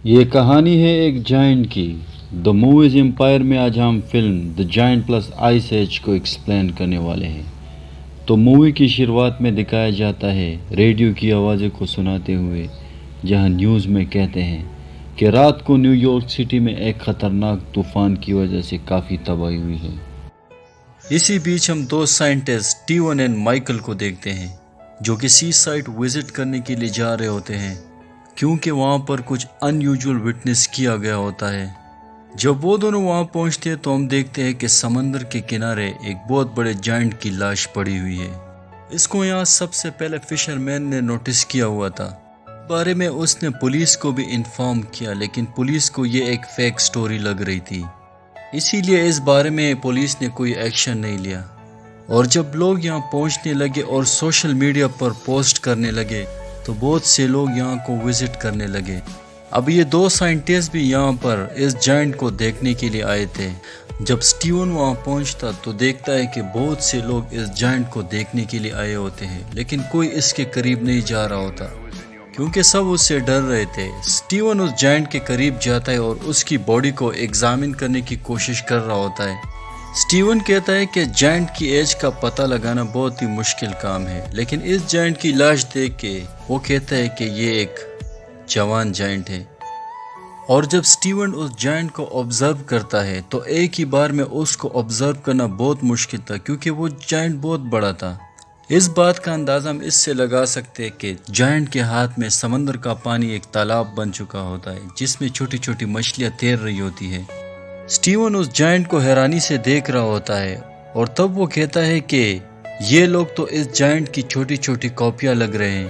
یہ کہانی ہے ایک جائنٹ کی۔ دا موویز امپائر میں آج ہم فلم دا جائنٹ پلس آئس ایج کو ایکسپلین کرنے والے ہیں۔ تو مووی کی شروعات میں دکھایا جاتا ہے ریڈیو کی آوازیں کو سناتے ہوئے، جہاں نیوز میں کہتے ہیں کہ رات کو نیو یارک سٹی میں ایک خطرناک طوفان کی وجہ سے کافی تباہی ہوئی ہے۔ اسی بیچ ہم دو سائنٹسٹ اسٹیون اینڈ مائیکل کو دیکھتے ہیں جو کہ سی سائٹ وزٹ کرنے کے لیے جا رہے ہوتے ہیں، کیونکہ وہاں پر کچھ ان یوزول وٹنس کیا گیا ہوتا ہے۔ جب وہ دونوں وہاں پہنچتے ہیں تو ہم دیکھتے ہیں کہ سمندر کے کنارے ایک بہت بڑے جائنٹ کی لاش پڑی ہوئی ہے۔ اس کو یہاں سب سے پہلے فشر مین نے نوٹس کیا ہوا تھا۔ بارے میں اس نے پولیس کو بھی انفارم کیا، لیکن پولیس کو یہ ایک فیک سٹوری لگ رہی تھی، اسی لیے اس بارے میں پولیس نے کوئی ایکشن نہیں لیا۔ اور جب لوگ یہاں پہنچنے لگے اور سوشل میڈیا پر پوسٹ کرنے لگے تو بہت سے لوگ یہاں کو وزٹ کرنے لگے۔ اب یہ دو سائنٹسٹ بھی یہاں پر اس جائنٹ کو دیکھنے کے لیے آئے تھے۔ جب سٹیون وہاں پہنچتا تو دیکھتا ہے کہ بہت سے لوگ اس جائنٹ کو دیکھنے کے لیے آئے ہوتے ہیں، لیکن کوئی اس کے قریب نہیں جا رہا ہوتا کیونکہ سب اس سے ڈر رہے تھے۔ سٹیون اس جائنٹ کے قریب جاتا ہے اور اس کی باڈی کو ایگزامن کرنے کی کوشش کر رہا ہوتا ہے۔ سٹیون کہتا ہے کہ جائنٹ کی ایج کا پتہ لگانا بہت ہی مشکل کام ہے، لیکن اس جائنٹ کی لاش دیکھ کے وہ کہتا ہے کہ یہ ایک جوان جائنٹ ہے۔ اور جب سٹیون اس جائنٹ کو آبزرو کرتا ہے تو ایک ہی بار میں اس کو آبزرو کرنا بہت مشکل تھا، کیونکہ وہ جائنٹ بہت بڑا تھا۔ اس بات کا اندازہ ہم اس سے لگا سکتے ہیں کہ جائنٹ کے ہاتھ میں سمندر کا پانی ایک تالاب بن چکا ہوتا ہے جس میں چھوٹی چھوٹی مچھلیاں تیر رہی ہوتی ہیں۔ سٹیون اس جائنٹ کو حیرانی سے دیکھ رہا ہوتا ہے اور تب وہ کہتا ہے کہ یہ لوگ تو اس جائنٹ کی چھوٹی چھوٹی کاپیاں لگ رہے ہیں۔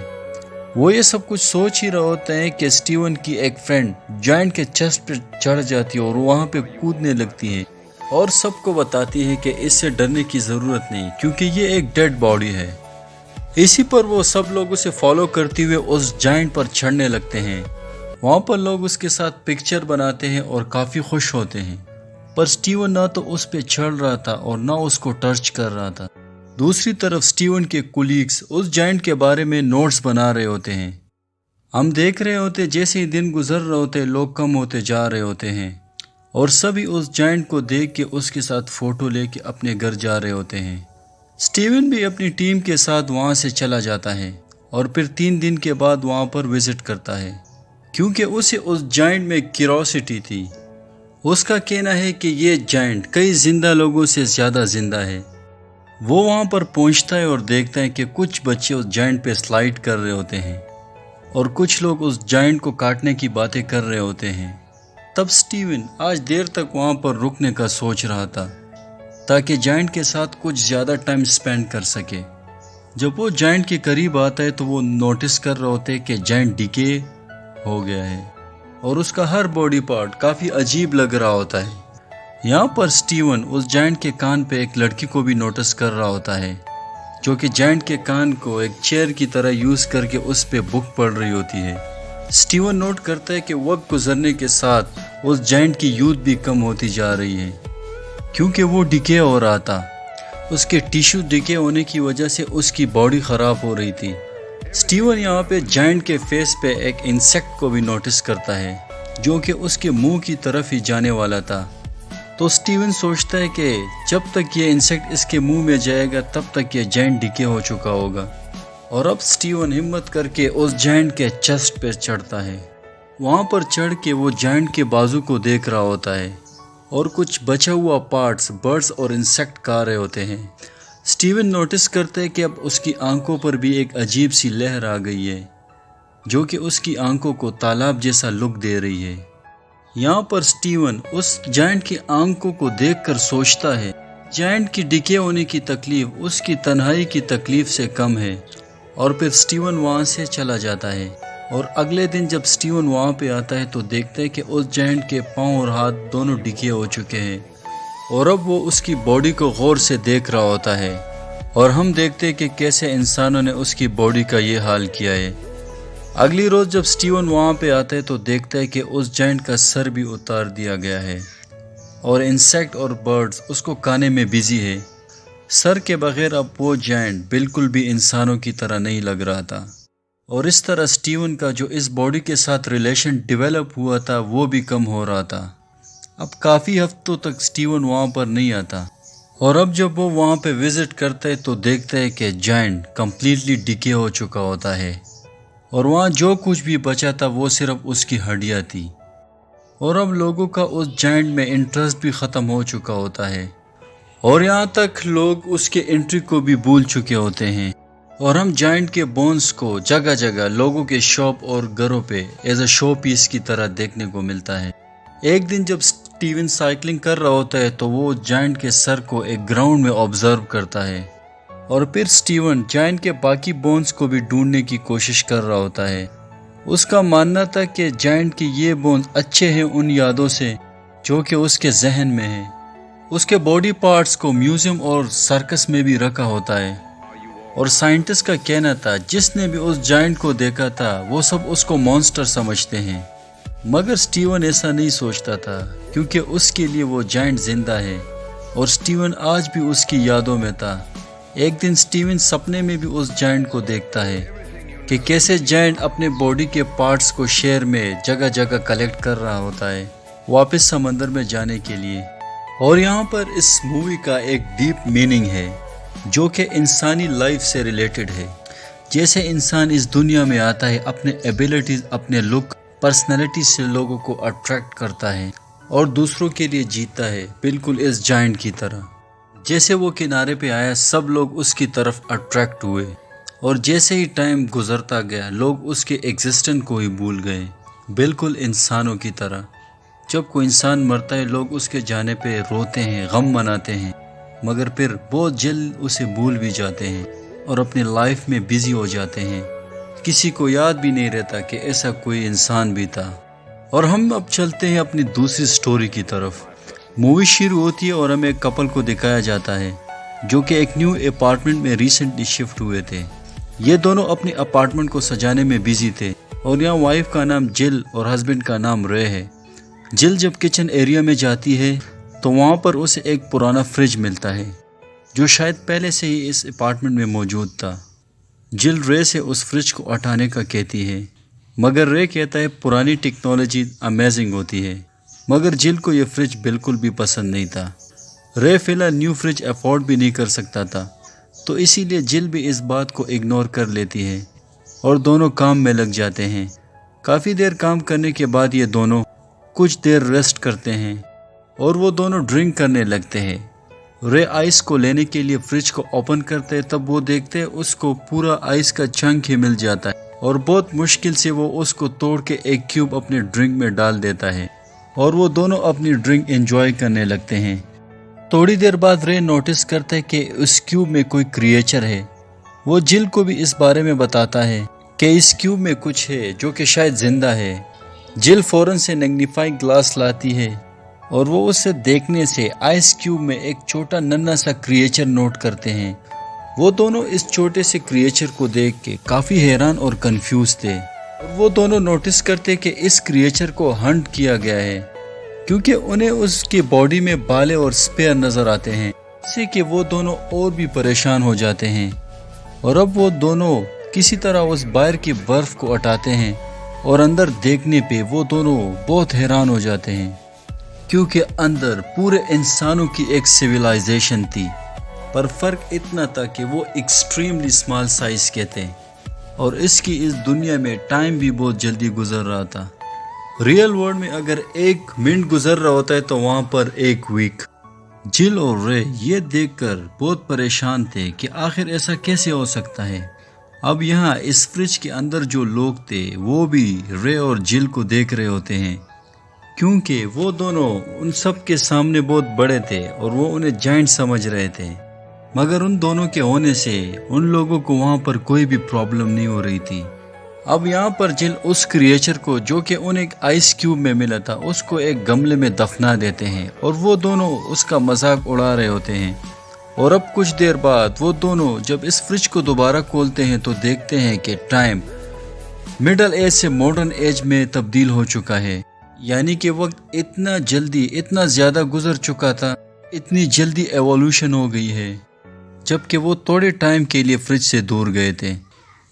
وہ یہ سب کچھ سوچ ہی رہا ہوتا ہے کہ سٹیون کی ایک فرینڈ جائنٹ کے چیسٹ پہ چڑھ جاتی ہے اور وہاں پہ کودنے لگتی ہے اور سب کو بتاتی ہے کہ اس سے ڈرنے کی ضرورت نہیں، کیونکہ یہ ایک ڈیڈ باڈی ہے۔ اسی پر وہ سب لوگ اسے فالو کرتے ہوئے اس جائنٹ پر چڑھنے لگتے ہیں۔ وہاں پر لوگ اس کے ساتھ پکچر بناتے ہیں اور کافی خوش ہوتے ہیں، پر سٹیون نہ تو اس پہ چڑھ رہا تھا اور نہ اس کو ٹچ کر رہا تھا۔ دوسری طرف سٹیون کے کولیگز اس جائنٹ کے بارے میں نوٹس بنا رہے ہوتے ہیں۔ ہم دیکھ رہے ہوتے جیسے ہی دن گزر رہے ہوتے لوگ کم ہوتے جا رہے ہوتے ہیں اور سبھی اس جائنٹ کو دیکھ کے اس کے ساتھ فوٹو لے کے اپنے گھر جا رہے ہوتے ہیں۔ سٹیون بھی اپنی ٹیم کے ساتھ وہاں سے چلا جاتا ہے اور پھر 3 دن کے بعد وہاں پر وزٹ کرتا ہے، کیونکہ اسے اس جائنٹ میں کیوریوسٹی تھی۔ اس کا کہنا ہے کہ یہ جائنٹ کئی زندہ لوگوں سے زیادہ زندہ ہے۔ وہ وہاں پر پہنچتا ہے اور دیکھتا ہے کہ کچھ بچے اس جائنٹ پہ سلائیڈ کر رہے ہوتے ہیں اور کچھ لوگ اس جائنٹ کو کاٹنے کی باتیں کر رہے ہوتے ہیں۔ تب سٹیون آج دیر تک وہاں پر رکنے کا سوچ رہا تھا تاکہ جائنٹ کے ساتھ کچھ زیادہ ٹائم سپینڈ کر سکے۔ جب وہ جائنٹ کے قریب آتا ہے تو وہ نوٹس کر رہے ہوتے کہ جائنٹ ڈیکے ہو گیا ہے اور اس کا ہر باڈی پارٹ کافی عجیب لگ رہا ہوتا ہے۔ یہاں پر سٹیون اس جائنٹ کے کان پہ ایک لڑکی کو بھی نوٹس کر رہا ہوتا ہے جو کہ جائنٹ کے کان کو ایک چیئر کی طرح یوز کر کے اس پہ بک پڑھ رہی ہوتی ہے۔ سٹیون نوٹ کرتا ہے کہ وقت گزرنے کے ساتھ اس جائنٹ کی یوتھ بھی کم ہوتی جا رہی ہے، کیونکہ وہ ڈیکے ہو رہا تھا۔ اس کے ٹیشو ڈیکے ہونے کی وجہ سے اس کی باڈی خراب ہو رہی تھی۔ سٹیون یہاں پہ جائنٹ کے فیس پہ ایک انسیکٹ کو بھی نوٹس کرتا ہے جو کہ اس کے منہ کی طرف ہی جانے والا تھا۔ تو سٹیون سوچتا ہے کہ جب تک یہ انسیکٹ اس کے منہ میں جائے گا تب تک یہ جائنٹ ڈیکے ہو چکا ہوگا۔ اور اب سٹیون ہمت کر کے اس جائنٹ کے چیسٹ پہ چڑھتا ہے۔ وہاں پر چڑھ کے وہ جائنٹ کے بازو کو دیکھ رہا ہوتا ہے اور کچھ بچا ہوا پارٹس برڈز اور انسیکٹ کھا رہے ہوتے ہیں۔ سٹیون نوٹس کرتا ہے کہ اب اس کی آنکھوں پر بھی ایک عجیب سی لہر آ گئی ہے جو کہ اس کی آنکھوں کو تالاب جیسا لک دے رہی ہے۔ یہاں پر سٹیون اس جائنٹ کی آنکھوں کو دیکھ کر سوچتا ہے جائنٹ کی ڈکے ہونے کی تکلیف اس کی تنہائی کی تکلیف سے کم ہے، اور پھر سٹیون وہاں سے چلا جاتا ہے۔ اور اگلے دن جب سٹیون وہاں پہ آتا ہے تو دیکھتا ہے کہ اس جائنٹ کے پاؤں اور ہاتھ دونوں ڈکے ہو چکے ہیں اور اب وہ اس کی باڈی کو غور سے دیکھ رہا ہوتا ہے، اور ہم دیکھتے ہیں کہ کیسے انسانوں نے اس کی باڈی کا یہ حال کیا ہے۔ اگلی روز جب سٹیون وہاں پہ آتا ہے تو دیکھتا ہے کہ اس جائنٹ کا سر بھی اتار دیا گیا ہے اور انسیکٹ اور برڈز اس کو کھانے میں بزی ہے۔ سر کے بغیر اب وہ جائنٹ بالکل بھی انسانوں کی طرح نہیں لگ رہا تھا۔ اور اس طرح سٹیون کا جو اس باڈی کے ساتھ ریلیشن ڈیولپ ہوا تھا وہ بھی کم ہو رہا تھا۔ اب کافی ہفتوں تک سٹیون وہاں پر نہیں آتا، اور اب جب وہ وہاں پہ وزٹ کرتا ہے تو دیکھتا ہے کہ جائنٹ کمپلیٹلی ڈکے ہو چکا ہوتا ہے، اور وہاں جو کچھ بھی بچا تھا وہ صرف اس کی ہڈیاں تھی، اور اب لوگوں کا اس جائنٹ میں انٹرسٹ بھی ختم ہو چکا ہوتا ہے، اور یہاں تک لوگ اس کے انٹری کو بھی بھول چکے ہوتے ہیں، اور ہم جائنٹ کے بونز کو جگہ جگہ لوگوں کے شاپ اور گھروں پہ ایز اے شو پیس کی طرح دیکھنے کو ملتا ہے۔ ایک دن جب سٹیون سائیکلنگ کر رہا ہوتا ہے تو وہ جائنٹ کے سر کو ایک گراؤنڈ میں آبزرو کرتا ہے، اور پھر سٹیون جائنٹ کے باقی بونز کو بھی ڈھونڈنے کی کوشش کر رہا ہوتا ہے۔ اس کا ماننا تھا کہ جائنٹ کے یہ بونز اچھے ہیں ان یادوں سے جو کہ اس کے ذہن میں ہیں۔ اس کے باڈی پارٹس کو میوزیم اور سرکس میں بھی رکھا ہوتا ہے، اور سائنٹسٹ کا کہنا تھا جس نے بھی اس جائنٹ کو دیکھا تھا وہ سب اس کو مانسٹر سمجھتے ہیں، مگر سٹیون ایسا نہیں سوچتا تھا کیونکہ اس کے لیے وہ جائنٹ زندہ ہے، اور سٹیون آج بھی اس کی یادوں میں تھا۔ ایک دن سٹیون سپنے میں بھی اس جائنٹ کو دیکھتا ہے کہ کیسے جائنٹ اپنے باڈی کے پارٹس کو شہر میں جگہ جگہ کلیکٹ کر رہا ہوتا ہے واپس سمندر میں جانے کے لیے۔ اور یہاں پر اس مووی کا ایک ڈیپ میننگ ہے جو کہ انسانی لائف سے ریلیٹڈ ہے۔ جیسے انسان اس دنیا میں آتا ہے اپنے ایبیلٹیز، اپنے لک، پرسنالٹی سے لوگوں کو اٹریکٹ کرتا ہے اور دوسروں کے لیے جیتا ہے، بالکل اس جائنٹ کی طرح۔ جیسے وہ کنارے پہ آیا سب لوگ اس کی طرف اٹریکٹ ہوئے، اور جیسے ہی ٹائم گزرتا گیا لوگ اس کے ایگزسٹنس کو ہی بھول گئے، بالکل انسانوں کی طرح۔ جب کوئی انسان مرتا ہے لوگ اس کے جانے پہ روتے ہیں، غم مناتے ہیں، مگر پھر بہت جلد اسے بھول بھی جاتے ہیں اور اپنی لائف میں بزی ہو جاتے ہیں۔ کسی کو یاد بھی نہیں رہتا کہ ایسا کوئی انسان بھی تھا۔ اور ہم اب چلتے ہیں اپنی دوسری سٹوری کی طرف۔ مووی شروع ہوتی ہے اور ہمیں ایک کپل کو دکھایا جاتا ہے جو کہ ایک نیو اپارٹمنٹ میں ریسنٹلی شفٹ ہوئے تھے۔ یہ دونوں اپنے اپارٹمنٹ کو سجانے میں بزی تھے، اور یہاں وائف کا نام جل اور ہسبینڈ کا نام رے ہے۔ جل جب کچن ایریا میں جاتی ہے تو وہاں پر اسے ایک پرانا فریج ملتا ہے جو شاید پہلے سے ہی اس اپارٹمنٹ میں موجود تھا۔ جل رے سے اس فریج کو ہٹانے کا کہتی ہے، مگر رے کہتا ہے پرانی ٹیکنالوجی امیزنگ ہوتی ہے، مگر جل کو یہ فریج بالکل بھی پسند نہیں تھا۔ رے فی الحال نیو فریج افورڈ بھی نہیں کر سکتا تھا، تو اسی لیے جل بھی اس بات کو اگنور کر لیتی ہے اور دونوں کام میں لگ جاتے ہیں۔ کافی دیر کام کرنے کے بعد یہ دونوں کچھ دیر ریسٹ کرتے ہیں اور وہ دونوں ڈرنک کرنے لگتے ہیں۔ رے آئس کو لینے کے لیے فریج کو اوپن کرتے ہیں، تب وہ دیکھتے ہیں اس کو پورا آئس کا چنک ہی مل جاتا ہے، اور بہت مشکل سے وہ اس کو توڑ کے ایک کیوب اپنے ڈرنک میں ڈال دیتا ہے، اور وہ دونوں اپنی ڈرنک انجوائے کرنے لگتے ہیں۔ تھوڑی دیر بعد رے نوٹس کرتا ہے کہ اس کیوب میں کوئی کریچر ہے۔ وہ جل کو بھی اس بارے میں بتاتا ہے کہ اس کیوب میں کچھ ہے جو کہ شاید زندہ ہے۔ جل فوراً سے میگنیفائنگ گلاس لاتی ہے اور وہ اسے دیکھنے سے آئس کیوب میں ایک چھوٹا ننھا سا کریچر نوٹ کرتے ہیں۔ وہ دونوں اس چھوٹے سے کریچر کو دیکھ کے کافی حیران اور کنفیوز تھے، اور وہ دونوں نوٹس کرتے کہ اس کریچر کو ہنٹ کیا گیا ہے، کیونکہ انہیں اس کی باڈی میں بالیں اور سپیر نظر آتے ہیں، اس سے کہ وہ دونوں اور بھی پریشان ہو جاتے ہیں۔ اور اب وہ دونوں کسی طرح اس باہر کی برف کو ہٹاتے ہیں، اور اندر دیکھنے پہ وہ دونوں بہت حیران ہو جاتے ہیں، کیونکہ اندر پورے انسانوں کی ایک سویلائزیشن تھی، پر فرق اتنا تھا کہ وہ ایکسٹریملی اسمال سائز کے تھے، اور اس کی اس دنیا میں ٹائم بھی بہت جلدی گزر رہا تھا۔ ریئل ورلڈ میں اگر 1 منٹ گزر رہا ہوتا ہے تو وہاں پر 1 ویک۔ جل اور رے یہ دیکھ کر بہت پریشان تھے کہ آخر ایسا کیسے ہو سکتا ہے۔ اب یہاں اس فریج کے اندر جو لوگ تھے وہ بھی رے اور جل کو دیکھ رہے ہوتے ہیں، کیونکہ وہ دونوں ان سب کے سامنے بہت بڑے تھے اور وہ انہیں جائنٹ سمجھ رہے تھے، مگر ان دونوں کے ہونے سے ان لوگوں کو وہاں پر کوئی بھی پرابلم نہیں ہو رہی تھی۔ اب یہاں پر جل اس کریچر کو جو کہ انہیں ایک آئس کیوب میں ملا تھا اس کو ایک گملے میں دفنا دیتے ہیں، اور وہ دونوں اس کا مذاق اڑا رہے ہوتے ہیں۔ اور اب کچھ دیر بعد وہ دونوں جب اس فریج کو دوبارہ کھولتے ہیں تو دیکھتے ہیں کہ ٹائم مڈل ایج سے ماڈرن ایج میں تبدیل ہو چکا ہے، یعنی کہ وقت اتنا جلدی اتنا زیادہ گزر چکا تھا، اتنی جلدی ایوولوشن ہو گئی ہے، جبکہ وہ تھوڑے ٹائم کے لیے فریج سے دور گئے تھے۔